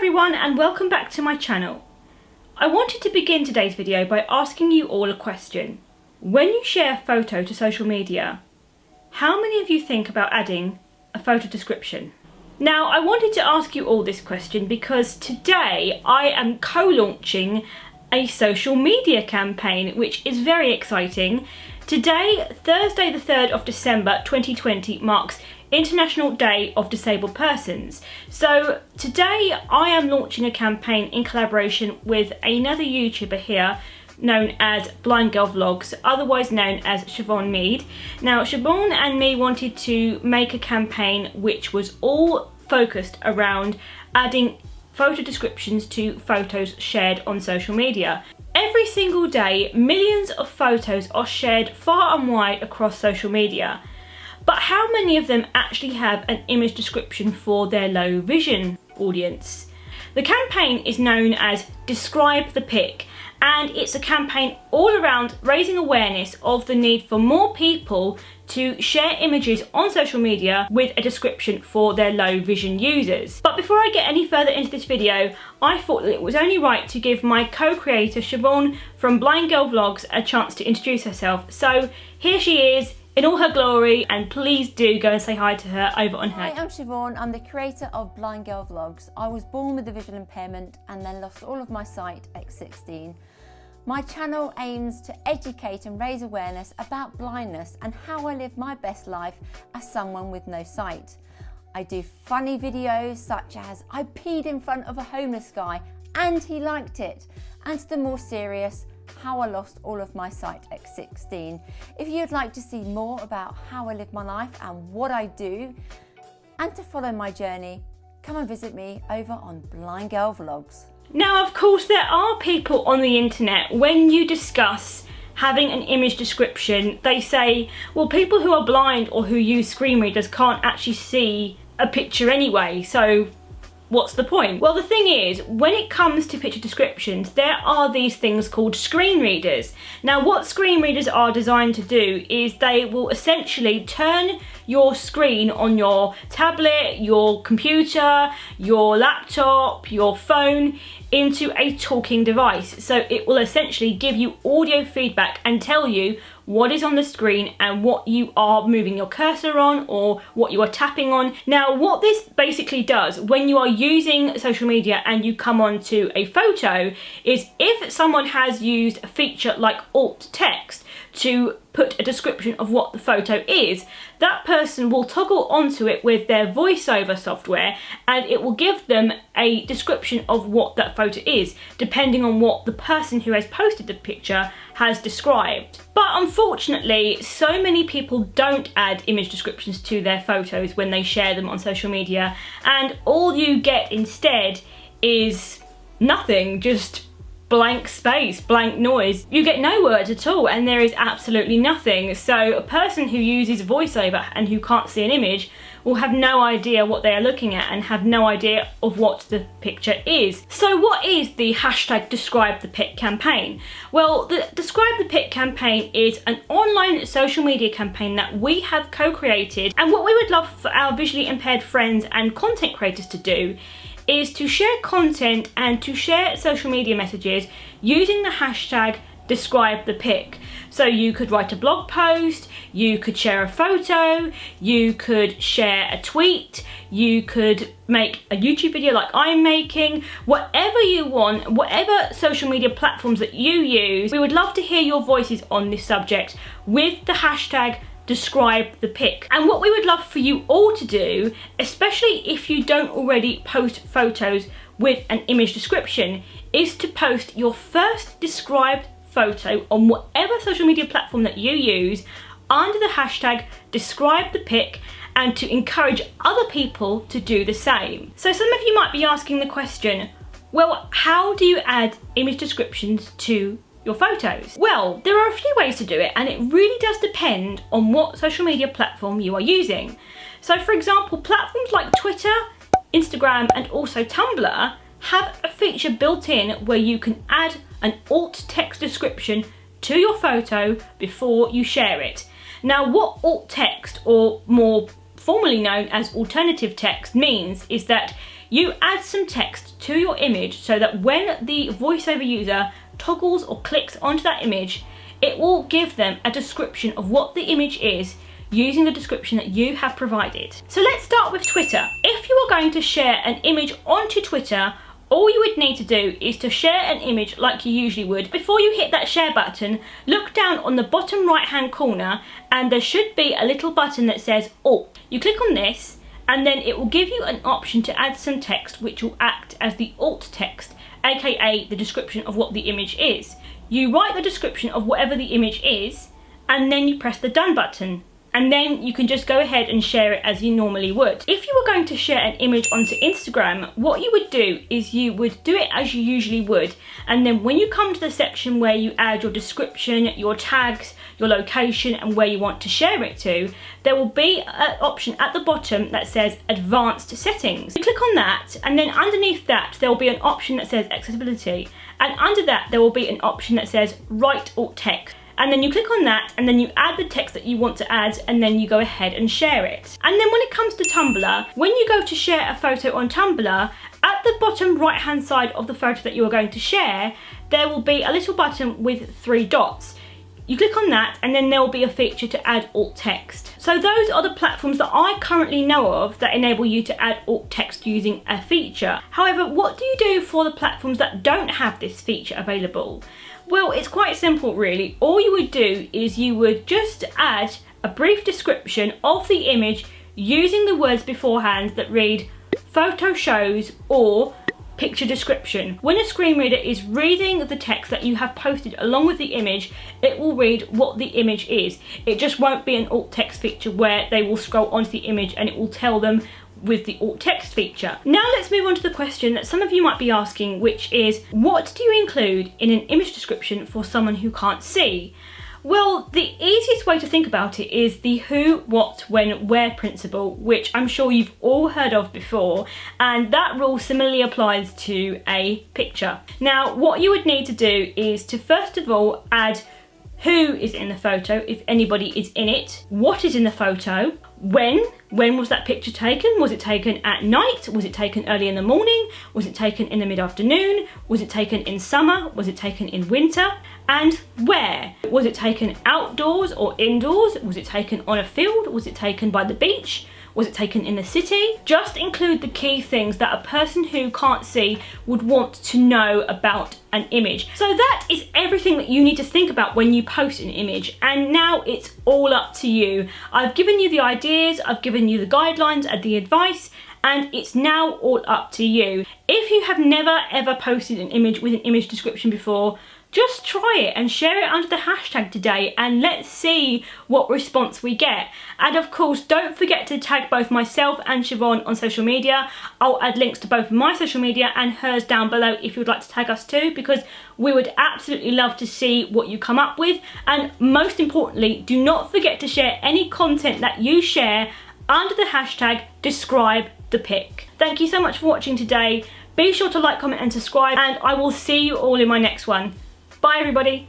everyone and welcome back to my channel. I wanted to begin today's video by asking you all a question. When you share a photo to social media, how many of you think about adding a photo description? Now, I wanted to ask you all this question because today I am co-launching a social media campaign, which is very exciting. Today, Thursday the 3rd of December 2020, marks International Day of Disabled Persons. So today I am launching a campaign in collaboration with another YouTuber here known as Blind Girl Vlogs, otherwise known as Siobhan Mead. Now, Siobhan and me wanted to make a campaign which was all focused around adding photo descriptions to photos shared on social media. Every single day, millions of photos are shared far and wide across social media. But how many of them actually have an image description for their low vision audience? The campaign is known as Describe the Pic, and it's a campaign all around raising awareness of the need for more people to share images on social media with a description for their low vision users. But before I get any further into this video, I thought that it was only right to give my co-creator Siobhan from Blind Girl Vlogs a chance to introduce herself. So here she is in all her glory, and please do go and say hi to her over on her. Hi, I'm Siobhan. I'm the creator of Blind Girl Vlogs. I was born with a visual impairment and then lost all of my sight at 16. My channel aims to educate and raise awareness about blindness and how I live my best life as someone with no sight. I do funny videos such as I peed in front of a homeless guy and he liked it, and to the more serious, how I lost all of my sight at 16. If you'd like to see more about how I live my life and what I do, and to follow my journey, come and visit me over on Blind Girl Vlogs. Now, of course, there are people on the internet, when you discuss having an image description, they say, well, people who are blind or who use screen readers can't actually see a picture anyway, so what's the point? Well, the thing is, when it comes to picture descriptions, there are these things called screen readers. Now, what screen readers are designed to do is they will essentially turn your screen on your tablet, your computer, your laptop, your phone into a talking device. So it will essentially give you audio feedback and tell you what is on the screen and what you are moving your cursor on or what you are tapping on. Now, what this basically does when you are using social media and you come onto a photo is, if someone has used a feature like alt text to put a description of what the photo is, that person will toggle onto it with their voiceover software and it will give them a description of what that photo is, depending on what the person who has posted the picture has described. But unfortunately, so many people don't add image descriptions to their photos when they share them on social media, and all you get instead is nothing, just blank space, blank noise. You get no words at all and there is absolutely nothing. So a person who uses voiceover and who can't see an image will have no idea what they are looking at and have no idea of what the picture is. So what is the hashtag Describe the Pic campaign? Well, the Describe the Pic campaign is an online social media campaign that we have co-created, and what we would love for our visually impaired friends and content creators to do is to share content and to share social media messages using the hashtag Describe the Pic. So you could write a blog post, you could share a photo, you could share a tweet, you could make a YouTube video like I'm making, whatever you want, whatever social media platforms that you use. We would love to hear your voices on this subject with the hashtag Describe the Pic. And what we would love for you all to do, especially if you don't already post photos with an image description, is to post your first described photo on whatever social media platform that you use under the hashtag Describe the Pic, and to encourage other people to do the same. So some of you might be asking the question, well, how do you add image descriptions to your photos? Well, there are a few ways to do it, and it really does depend on what social media platform you are using. So for example, platforms like Twitter, Instagram, and also Tumblr have a feature built in where you can add an alt text description to your photo before you share it. Now, what alt text, or more formally known as alternative text, means is that you add some text to your image so that when the voiceover user toggles or clicks onto that image, it will give them a description of what the image is using the description that you have provided. So let's start with Twitter. If you are going to share an image onto Twitter, all you would need to do is to share an image like you usually would. Before you hit that share button, look down on the bottom right hand corner and there should be a little button that says Alt. You click on this and then it will give you an option to add some text which will act as the alt text, aka the description of what the image is. You write the description of whatever the image is and then you press the done button. And then you can just go ahead and share it as you normally would. If you were going to share an image onto Instagram, what you would do is you would do it as you usually would. And then when you come to the section where you add your description, your tags, your location, and where you want to share it to, there will be an option at the bottom that says Advanced Settings. You click on that, and then underneath that, there will be an option that says Accessibility. And under that, there will be an option that says Write Alt Text. And then you click on that and then you add the text that you want to add and then you go ahead and share it. And then when it comes to Tumblr, when you go to share a photo on Tumblr, at the bottom right hand side of the photo that you are going to share, there will be a little button with 3 dots. You click on that and then there will be a feature to add alt text. So those are the platforms that I currently know of that enable you to add alt text using a feature. However, what do you do for the platforms that don't have this feature available? Well, it's quite simple really. All you would do is you would just add a brief description of the image using the words beforehand that read photo shows or picture description. When a screen reader is reading the text that you have posted along with the image, it will read what the image is. It just won't be an alt text feature where they will scroll onto the image and it will tell them with the alt text feature. Now let's move on to the question that some of you might be asking, which is, what do you include in an image description for someone who can't see? Well, the easiest way to think about it is the who, what, when, where principle, which I'm sure you've all heard of before, and that rule similarly applies to a picture. Now, what you would need to do is to first of all add who is in the photo, if anybody is in it, what is in the photo, when was that picture taken? Was it taken at night? Was it taken early in the morning? Was it taken in the mid-afternoon? Was it taken in summer? Was it taken in winter? And where? Was it taken outdoors or indoors? Was it taken on a field? Was it taken by the beach? Was it taken in the city? Just include the key things that a person who can't see would want to know about an image. So that is everything that you need to think about when you post an image, and now it's all up to you. I've given you the ideas, I've given you the guidelines and the advice, and it's now all up to you. If you have never ever posted an image with an image description before, just try it and share it under the hashtag today and let's see what response we get. And of course, don't forget to tag both myself and Siobhan on social media. I'll add links to both my social media and hers down below if you'd like to tag us too, because we would absolutely love to see what you come up with. And most importantly, do not forget to share any content that you share under the hashtag describe the pic. Thank you so much for watching today. Be sure to like, comment and subscribe, and I will see you all in my next one. Bye everybody.